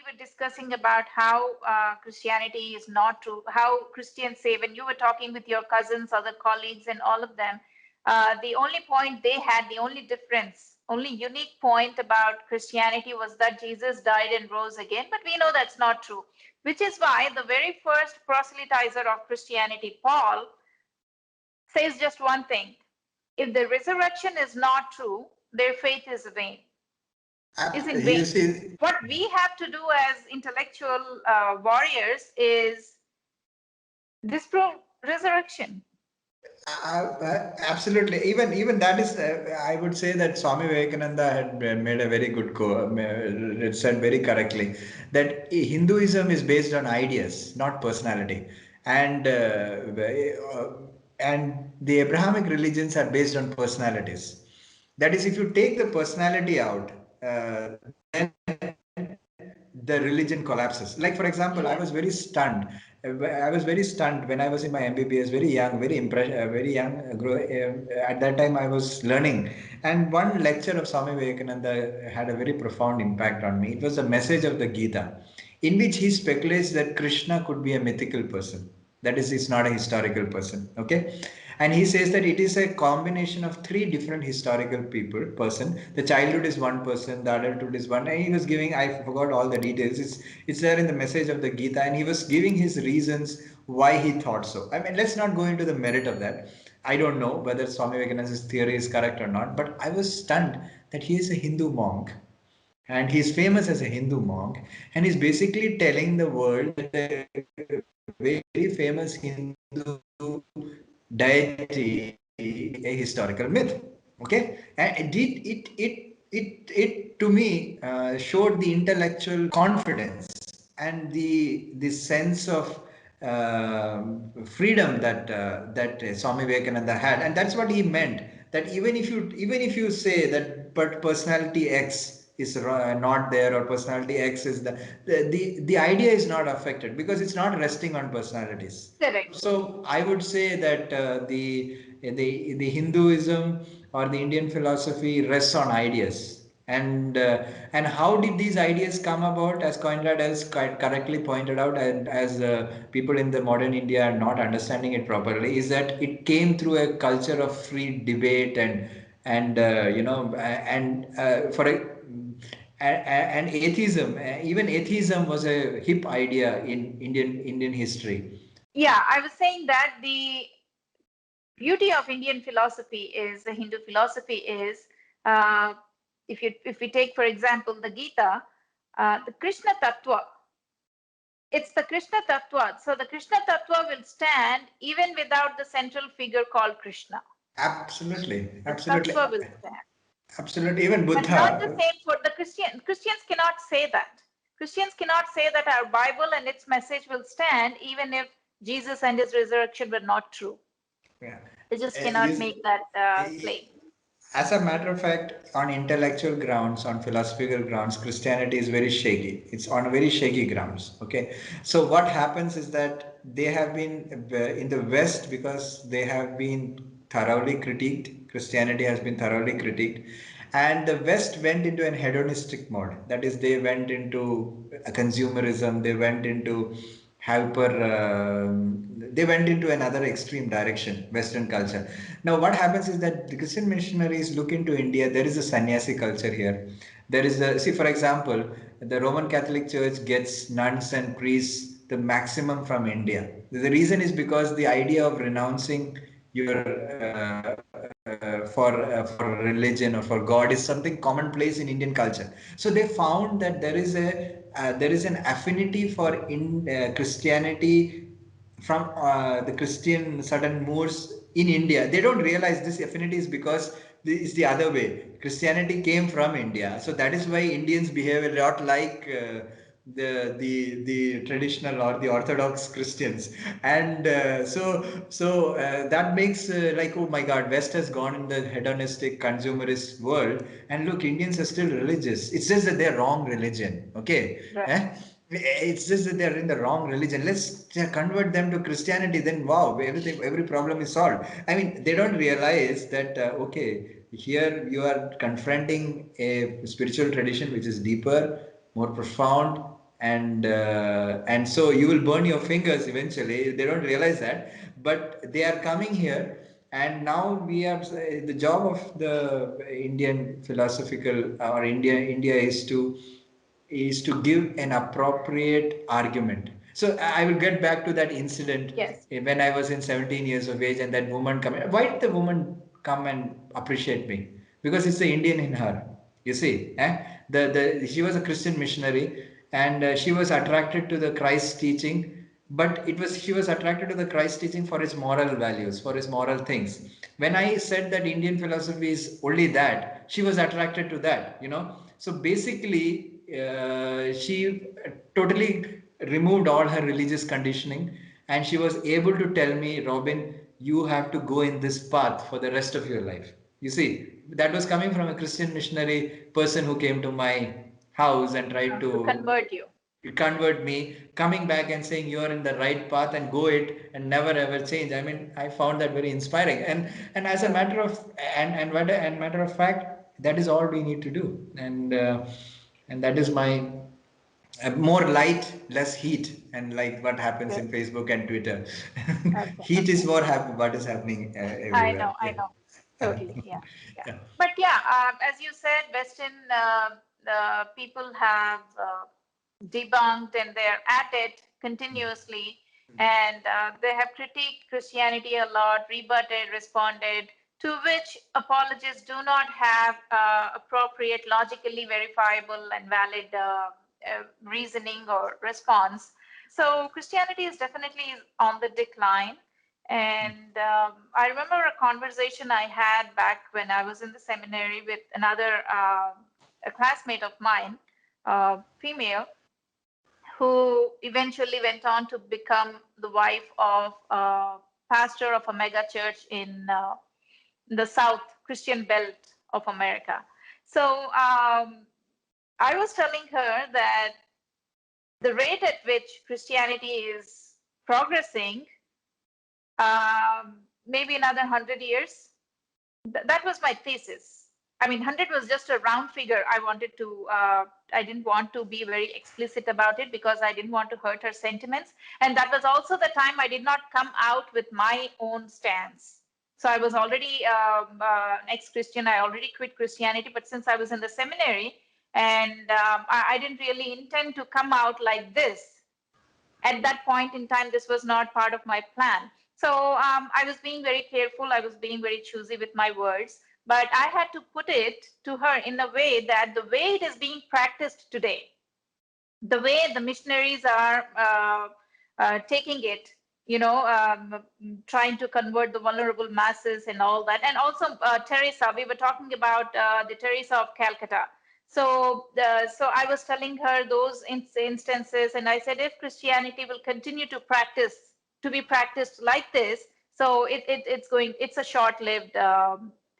were discussing about how Christianity is not true, how Christians say, when you were talking with your cousins, other colleagues, and all of them, the only point they had, the only difference, only unique point about Christianity was that Jesus died and rose again. But we know that's not true, which is why the very first proselytizer of Christianity, Paul, says just one thing: if the resurrection is not true, their faith is vain. Is in You vain. see, What we have to do as intellectual warriors is disprove resurrection. absolutely. Even that is, I would say that Swami Vivekananda had made a very good it said very correctly that Hinduism is based on ideas, not personality, and the Abrahamic religions are based on personalities. That is, if you take the personality out, then the religion collapses. Like for example, I was very stunned. I was very stunned when I was in my MBBS, very young, very young. At that time, I was learning, and one lecture of Swami Vivekananda had a very profound impact on me. It was a message of the Gita, in which he speculates that Krishna could be a mythical person. That is, he's not a historical person. Okay, and he says that it is a combination of three different historical person. The childhood is one person, the adulthood is one, and he was giving, I forgot all the details, it's there in the message of the Gita, and he was giving his reasons why he thought so. I mean, let's not go into the merit of that. I don't know whether Swami Vivekananda's theory is correct or not, but I was stunned that he is a Hindu monk, and he's famous as a Hindu monk, and he's basically telling the world that a very famous Hindu deity is a historical myth. Okay, and it to me showed the intellectual confidence and the sense of freedom that Swami Vivekananda had, and that's what he meant. That even if you say that, but personality X is not there, or personality X is the idea is not affected because it's not resting on personalities. Correct. So I would say that the Hinduism or the Indian philosophy rests on ideas. And how did these ideas come about? As Conrad has correctly pointed out, and as people in the modern India are not understanding it properly, is that it came through a culture of free debate and for a and atheism. Even atheism was a hip idea in Indian history. Yeah, I was saying that the beauty of Indian philosophy is, the Hindu philosophy is, uh, if we take for example the Gita, the Krishna Tattva. It's the Krishna Tattva. So the Krishna Tattva will stand even without the central figure called Krishna. Absolutely, The absolutely, Tattva will stand. absolutely. Even And not the Buddha. same for the Christian. Christians cannot say that. Christians cannot say that our Bible and its message will stand even if Jesus and his resurrection were not true. Yeah. They just cannot You, make that eh, claim. as a matter of fact, on intellectual grounds, on philosophical grounds, Christianity is very shaky. It's on very shaky grounds. Okay. So what happens is that they have been in the West, because they have been thoroughly critiqued. Christianity has been thoroughly critiqued. And the West went into an hedonistic mode. That is, they went into consumerism, they went into they went into another extreme direction, Western culture. Now what happens is that the Christian missionaries look into India. There is a sannyasi culture here. There is a, see, for example, the Roman Catholic Church gets nuns and priests the maximum from India. The reason is because the idea of renouncing your for religion or for God is something commonplace in Indian culture. So they found that there is an affinity for in Christianity from the Christian certain Moors in India. They don't realize this affinity is because it's the other way. Christianity came from India, so that is why Indians behave a lot like the traditional or the Orthodox Christians, and that makes like, oh my God, West has gone in the hedonistic consumerist world, and look, Indians are still religious. It's just that they're wrong religion. Okay. Right. It's just that they're in the wrong religion. Let's convert them to Christianity. Then wow, every problem is solved. I mean, they don't realize that okay, here you are confronting a spiritual tradition which is deeper, more profound, and so you will burn your fingers eventually. They don't realize that, but they are coming here. And now we are the job of the Indian philosophical or India is to give an appropriate argument. So I will get back to that incident Yes. when I was in 17 years of age and that woman come. Why did the woman come and appreciate me? Because it's the Indian in her. You see, she was a Christian missionary, and she was attracted to the Christ teaching, but she was attracted to the Christ teaching for its moral values, for its moral things. When I said that Indian philosophy is only that, she was attracted to that. So basically, she totally removed all her religious conditioning, and she was able to tell me, Robin, you have to go in this path for the rest of your life. You see, that was coming from a Christian missionary person who came to my house and tried To to convert you. convert me, coming back and saying you're in the right path and go it and never ever change. I mean, I found that very inspiring. And as a Yes. matter of and matter of fact, that is all we need to do. And that is my more light, less heat, and like what happens Good. in Facebook and Twitter. Okay. Heat is Okay. what is happening I everywhere. know. I know. Totally. Yeah. Yeah. Yeah. But yeah, as you said, Western people have debunked and they're at it continuously. And they have critiqued Christianity a lot, rebutted, responded, to which apologists do not have appropriate, logically verifiable, and valid reasoning or response. So Christianity is definitely on the decline. And I remember a conversation I had back when I was in the seminary with another a classmate of mine, female, who eventually went on to become the wife of a pastor of a mega church in the South Christian belt of America. So I was telling her that the rate at which Christianity is progressing, maybe another 100 years. That was my thesis. I mean, 100 was just a round figure. I didn't want to be very explicit about it because I didn't want to hurt her sentiments. And that was also the time I did not come out with my own stance. So I was already ex-Christian. I already quit Christianity. But since I was in the seminary and I didn't really intend to come out like this, at that point in time, this was not part of my plan. So I was being very careful. I was being very choosy with my words. But I had to put it to her in a way that the way it is being practiced today, the way the missionaries are taking it, trying to convert the vulnerable masses and all that. And also Teresa, we were talking about the Teresa of Calcutta. So I was telling her those instances, and I said, if Christianity will continue to be practiced like this, so it's a short-lived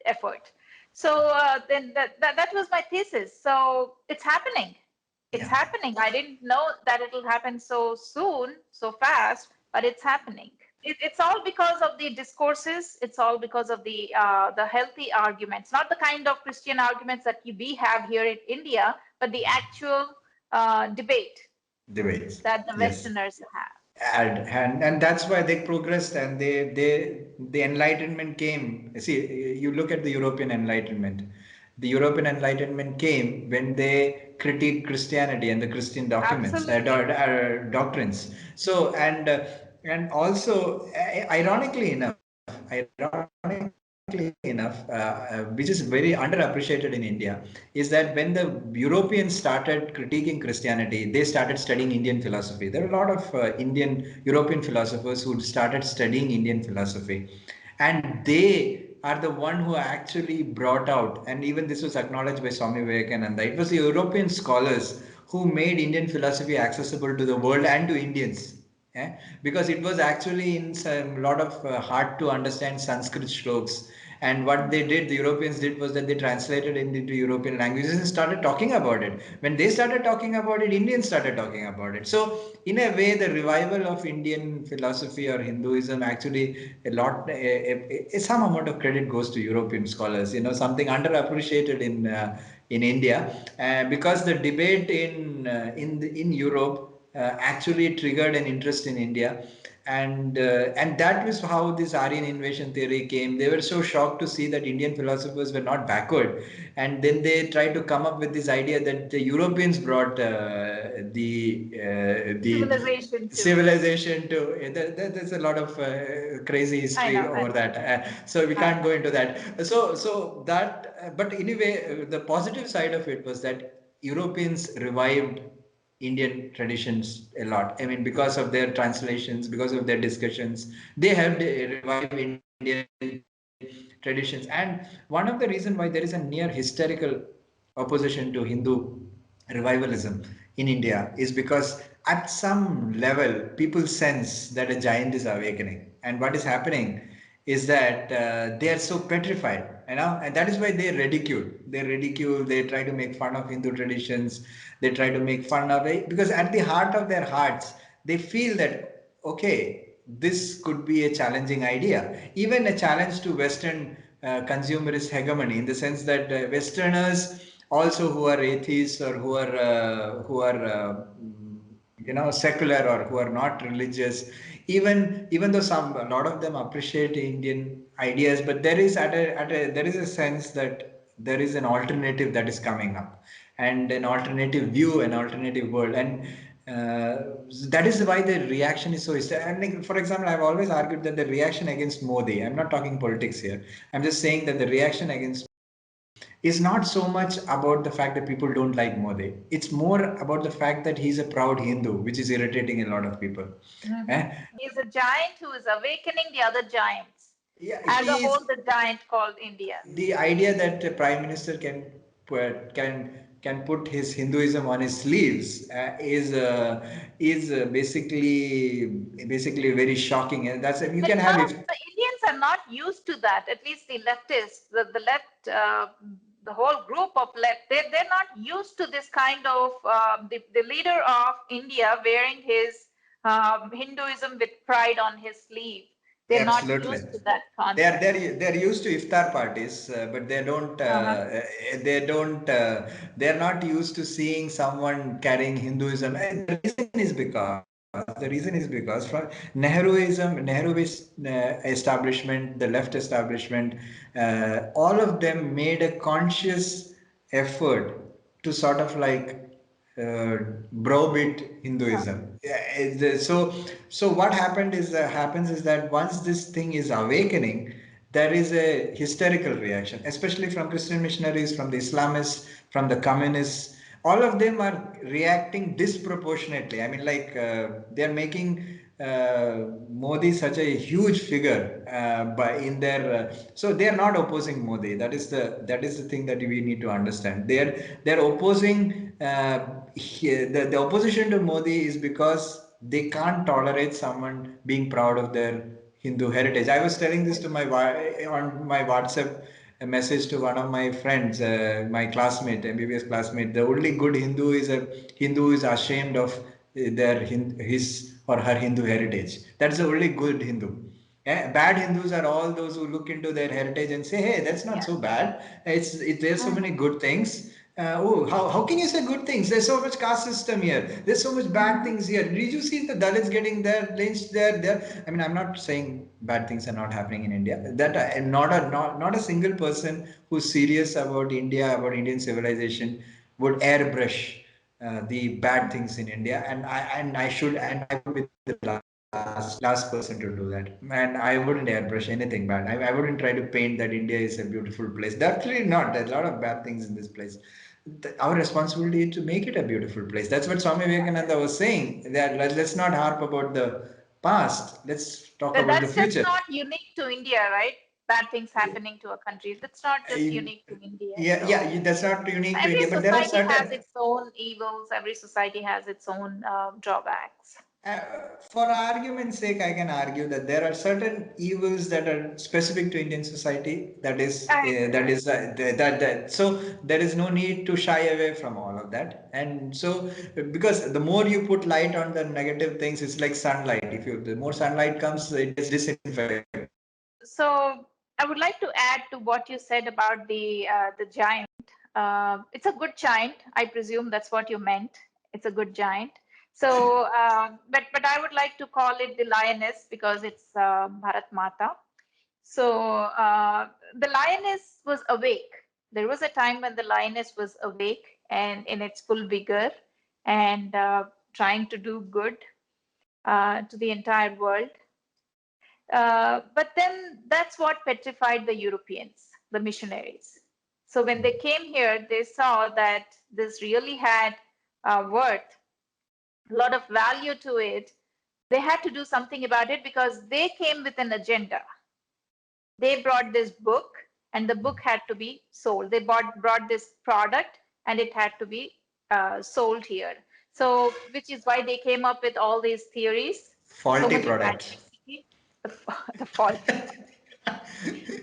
effort. So then that was my thesis. So it's happening. It's Yeah. happening. I didn't know that it'll happen so soon, so fast, but it's happening. It's all because of the discourses. It's all because of the healthy arguments, not the kind of Christian arguments that we have here in India, but the actual debate Debates. that the Yes. Westerners have. And that's why they progressed, and the enlightenment came. See, you look at the European enlightenment. The European enlightenment came when they critiqued Christianity and the Christian documents, Absolutely. doctrines. So and also ironically enough, which is very underappreciated in India, is that when the Europeans started critiquing Christianity, they started studying Indian philosophy. There are a lot of European philosophers who started studying Indian philosophy, and they are the one who actually brought out, and even this was acknowledged by Swami Vivekananda. It was the European scholars who made Indian philosophy accessible to the world and to Indians. Because it was actually in some lot of hard to understand Sanskrit shloks, and what they did, the Europeans did, was that they translated it into European languages and started talking about it. When they started talking about it, Indians started talking about it. So in a way, the revival of Indian philosophy or Hinduism, actually some amount of credit goes to European scholars, something underappreciated in India, because the debate in Europe actually triggered an interest in India, and that was how this Aryan invasion theory came. They were so shocked to see that Indian philosophers were not backward, and then they tried to come up with this idea that the Europeans brought the Civilization too. civilization to there's a lot of crazy I history know. over that, so we I can't go know. into that. So that but anyway, the positive side of it was that Europeans revived Indian traditions a lot. I mean, because of their translations, because of their discussions, they helped revive Indian traditions. And one of the reasons why there is a near hysterical opposition to Hindu revivalism in India is because at some level people sense that a giant is awakening, and what is happening is that they are so petrified, and that is why they try to make fun of Hindu traditions, they try to make fun of it, because at the heart of their hearts they feel that, okay, this could be a challenging idea, even a challenge to Western consumerist hegemony, in the sense that Westerners also, who are atheists or who are secular or who are not religious, even though a lot of them appreciate Indian ideas, but there is there is a sense that there is an alternative that is coming up, and an alternative view, an alternative world, and that is why the reaction is so. And like, for example, I've always argued that the reaction against Modi, I'm not talking politics here, I'm just saying that the reaction against Modi is not so much about the fact that people don't like Modi. It's more about the fact that he's a proud Hindu, which is irritating a lot of people. Hmm. Eh? He's a giant who is awakening the other giants. Yeah, As a he is. whole, the giant called India. The idea that a prime minister can put his Hinduism on his sleeves is basically very shocking, and that's you But can have not if. the Indians are not used to that. At least the leftists, the left, the whole group of left, they're not used to this kind of the leader of India wearing his Hinduism with pride on his sleeve. They're not Absolutely. used to that They're concept. they're they're used to iftar parties, but Uh-huh. they're not used to seeing someone carrying Hinduism. The reason is because from Nehruist establishment, the left establishment, all of them made a conscious effort to sort of like uh, browbeat Yeah. Hinduism. Yeah, so what happens is that once this thing is awakening, there is a hysterical reaction, especially from Christian missionaries, from the Islamists, from the communists. All of them are reacting disproportionately. I mean, like they are making Modi such a huge figure by in their so they are not opposing Modi. That is the thing that we need to understand. They're opposing the opposition to Modi is because they can't tolerate someone being proud of their Hindu heritage. I was telling this to on my WhatsApp a message to one of my friends, my classmate, MBBS classmate. The only good Hindu is a Hindu who is ashamed of his or her Hindu heritage. That's the only good Hindu. Bad Hindus are all those who look into their heritage and say, "Hey, that's not Yeah. so bad. There's so many Mm-hmm. good things." How can you say good things? There's so much caste system here. There's so much bad Mm-hmm. things here. Did you see the Dalits getting there, lynched there? I mean, I'm not saying bad things are not happening in India. That not a single person who's serious about India, about Indian civilization, would airbrush the bad things in India, and I would be the last person to do that. And I wouldn't airbrush anything bad. I wouldn't try to paint that India is a beautiful place. Definitely not. There's a lot of bad things in this place. Our responsibility is to make it a beautiful place. That's what Swami Vivekananda was saying. That let's not harp about the past. Let's talk But about the that's just future. not unique to India, right? Bad things happening to a country. That's not just I- unique to India. yeah, So yeah, that's not unique to every India, but there are society has certain. its own evils. Every society has its own drawbacks. Uh, for argument's sake, I can argue that there are certain evils that are specific to Indian society. That is, I agree. so there is no need to shy away from all of that. And so, because the more you put light on the negative things, it's like sunlight. If you the more sunlight comes, it gets disinfected. So I would like to add to what you said about the giant. It's a good giant. I presume that's what you meant. It's a good giant. So, but I would like to call it the lioness because it's Bharat Mata. So the lioness was awake. There was a time when the lioness was awake and in its full vigor and trying to do good to the entire world. But then that's what petrified the Europeans, the missionaries. So when they came here, they saw that this really had worth, a lot of value to it. They had to do something about it because they came with an agenda. They brought this book, and the book had to be sold. They brought this product, and it had to be sold here. So, which is why they came up with all these theories. So Faulty much product. adversity, the, the faulty,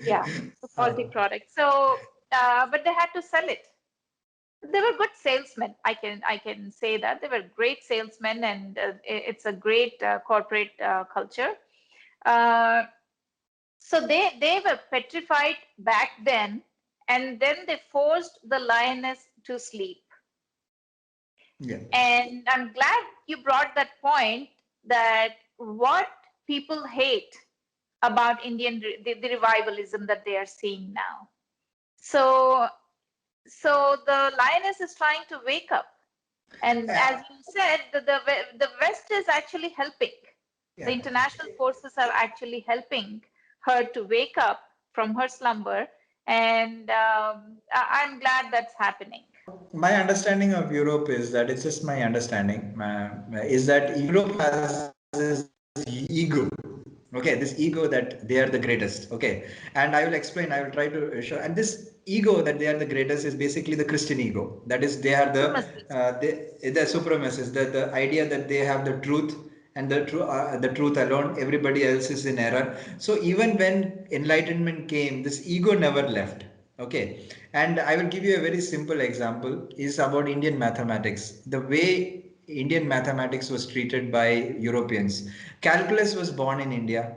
yeah, the faulty product. So, but they had to sell it. They were good salesmen. I can say that they were great salesmen, and it's a great corporate culture. Uh, so they were petrified back then, and then they forced the lioness to sleep. Yeah. And I'm glad you brought that point, that what people hate about Indian the revivalism that they are seeing now. So so the lioness is trying to wake up, and as you said, the West is actually helping. The Yeah. international forces are actually helping her to wake up from her slumber, and I'm glad that's happening. My understanding of Europe is that it's just my understanding is that Europe has this ego. Okay, this ego that they are the greatest. Okay, and I will explain. I will try to show. And this ego that they are the greatest is basically the Christian ego. That is, they are Supremacists. the supremacists. The idea that they have the truth and the truth alone. Everybody else is in error. So even when enlightenment came, this ego never left. Okay, and I will give you a very simple example is about Indian mathematics. The way Indian mathematics was treated by Europeans. Calculus was born in India.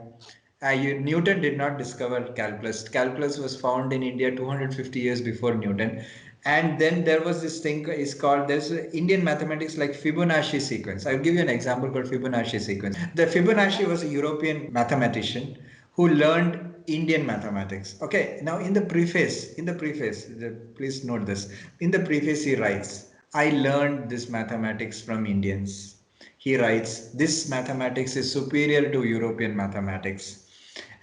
Newton did not discover calculus. Calculus was found in India 250 years before Newton. And then there was this thing is called there's Indian mathematics like Fibonacci sequence. I'll give you an example called Fibonacci sequence. The Fibonacci was a European mathematician who learned Indian mathematics. Okay, now please note this. In the preface, he writes, I learned this mathematics from Indians. He writes, this mathematics is superior to European mathematics.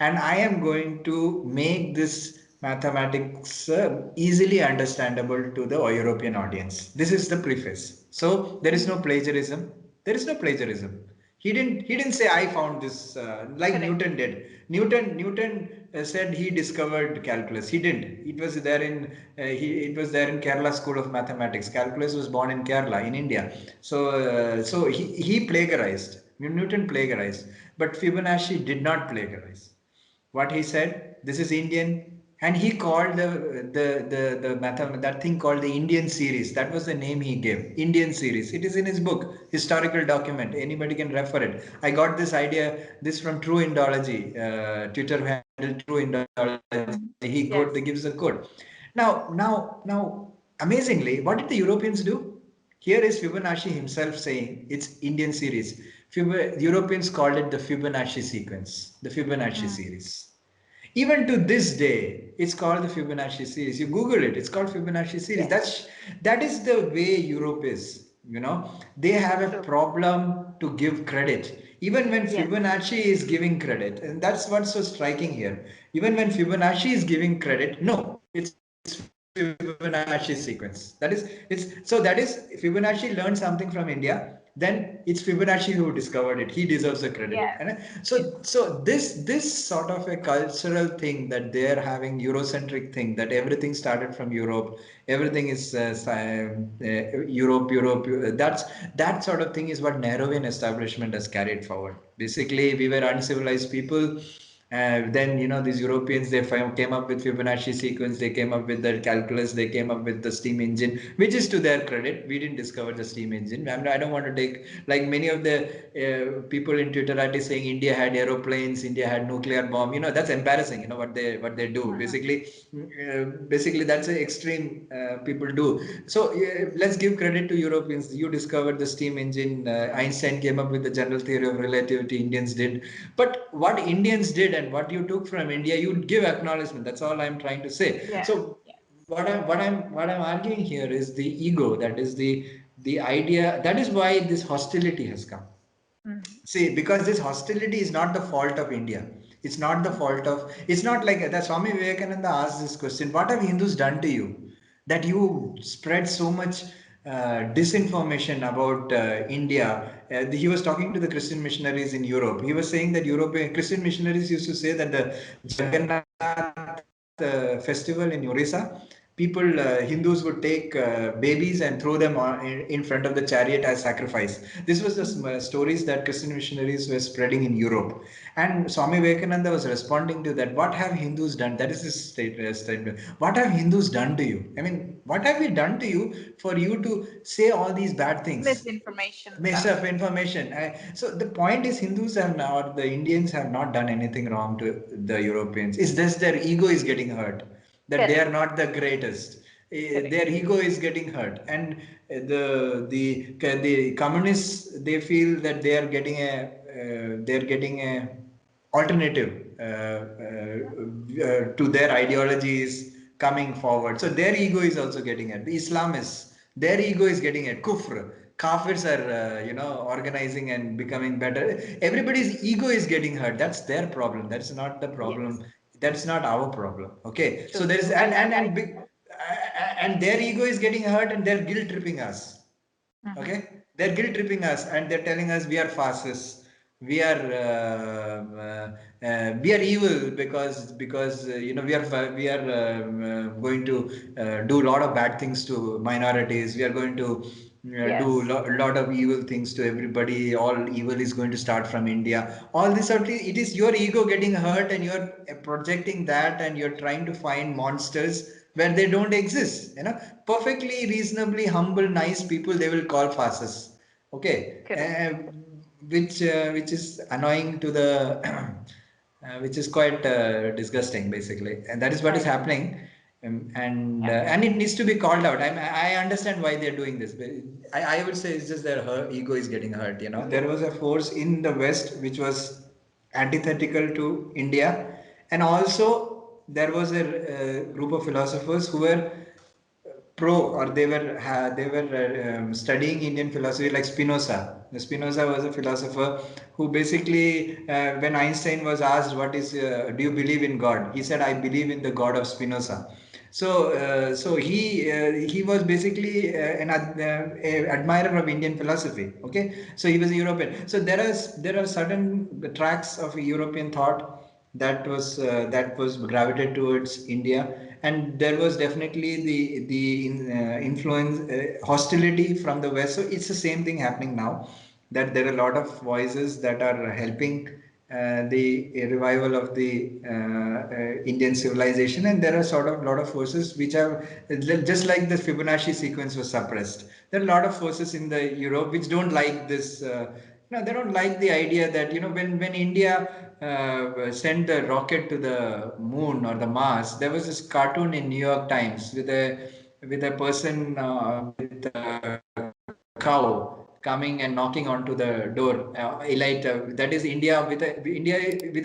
And I am going to make this mathematics easily understandable to the European audience. This is the preface. So there is no plagiarism. There is no plagiarism. He didn't say I found this like Correct. Newton did. Newton said he discovered calculus. He didn't. It was there in Kerala School of Mathematics. Calculus was born in Kerala in India. So he plagiarized. Newton plagiarized, but Fibonacci did not plagiarize. What he said, this is Indian, and he called that thing called the Indian series. That was the name he gave, Indian series. It is in his book, historical document. Anybody can refer it. I got this idea, this from True Indology, Twitter handle True Indology. He gives a Yes. quote. Now, amazingly, what did the Europeans do? Here is Fibonacci himself saying it's Indian series. Europeans called it the Fibonacci sequence, the Fibonacci Mm. series. Even to this day, it's called the Fibonacci series. You Google it; it's called Fibonacci series. Yes. That is the way Europe is. They have a True. problem to give credit, even when Yes. Fibonacci is giving credit, and that's what's so striking here. Even when Fibonacci is giving credit, no, it's Fibonacci sequence. That is Fibonacci learned something from India. Then it's Fibonacci who discovered it. He deserves the credit. Yes. So this sort of a cultural thing that they are having Eurocentric thing that everything started from Europe, everything is Europe. That sort of thing is what Nehruvian establishment has carried forward. Basically, we were uncivilized people. Then these Europeans, they came up with Fibonacci sequence, they came up with the calculus, they came up with the steam engine, which is to their credit. We didn't discover the steam engine. I don't want to take, like many of the people in Twitterati saying India had aeroplanes, India had nuclear bomb. That's embarrassing. What they do basically that's a extreme people do. So let's give credit to Europeans. You discovered the steam engine. Einstein came up with the general theory of relativity. Indians did, but what Indians did and what you took from India, you give acknowledgement. That's all I'm trying to say. Yeah. So what I'm arguing here is the ego. That is the idea. That is why this hostility has come. Mm. See, because this hostility is not the fault of India. It's not the fault of. It's not like that. Swami Vivekananda asked this question: what have Hindus done to you that you spread so much disinformation about India? He was talking to the Christian missionaries in Europe. He was saying that European Christian missionaries used to say that the Jagannath festival in Orissa, people, Hindus would take babies and throw them in front of the chariot as sacrifice. This was the stories that Christian missionaries were spreading in Europe. And Swami Vivekananda was responding to that. What have Hindus done? That is his statement. What have Hindus done to you? I mean, what have we done to you for you to say all these bad things? Misinformation Mess stuff. of information. So the point is, Hindus have not, the Indians have not done anything wrong to the Europeans. It's just their ego is getting hurt, that they are Correct. not the greatest. Correct. Their ego is getting hurt, and the communists, they feel that they are getting a alternative to their ideologies coming forward. So their ego is also getting it. The Islamists, their ego is getting it. Kufr, kafirs are organizing and becoming better. Everybody's ego is getting hurt. That's their problem. That's not the Yes. problem. That's not our problem. Okay. So True. there is, I and their ego is getting hurt, and they're guilt tripping us. Mm-hmm. Okay, they're guilt tripping us, and they're telling us we are fascists, we are evil because we are going to do a lot of bad things to minorities. We are going to do a Yes. lot of evil things to everybody. All evil is going to start from India. All this, it is your ego getting hurt, and you're projecting that, and you're trying to find monsters where they don't exist. Perfectly reasonably humble, nice people, they will call fascists. Okay, Correct. which is annoying to the which is quite disgusting, basically, and that is what I is agree. happening. Yeah. And it needs to be called out. I understand why they're doing this, but I would say it's just their ego is getting hurt. There was a force in the West which was antithetical to India, and also there was a group of philosophers who were pro, or they were studying Indian philosophy, like Spinoza. Spinoza was a philosopher who basically, when Einstein was asked, "What is? Do you believe in God?" He said, "I believe in the God of Spinoza." So he was basically an admirer of Indian philosophy. Okay, so he was a European. So there are certain tracks of European thought that was gravitated towards India, and there was definitely the influence, hostility from the West. So it's the same thing happening now, that there are a lot of voices that are helping the revival of the Indian civilization, and there are sort of lot of forces which have, just like the Fibonacci sequence was suppressed. There are a lot of forces in the Europe which don't like this. No, they don't like the idea that when India sent the rocket to the moon or the Mars, there was this cartoon in New York Times with a person with a cow coming and knocking onto the door. Elite, that is India with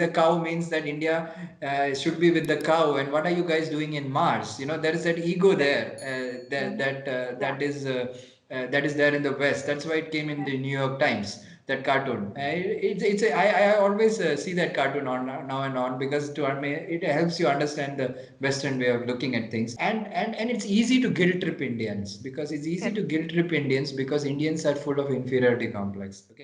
a cow means that India should be with the cow. And what are you guys doing in Mars? There is that ego Correct. there, that Mm-hmm. that uh, Yeah. that is there in the West. That's why it came in the New York Times. That cartoon. I always see that cartoon on now and on, because it helps you understand the Western way of looking at things. And it's easy to guilt trip Indians, because it's easy to Correct. guilt trip Indians because Indians are full of inferiority complex. Okay.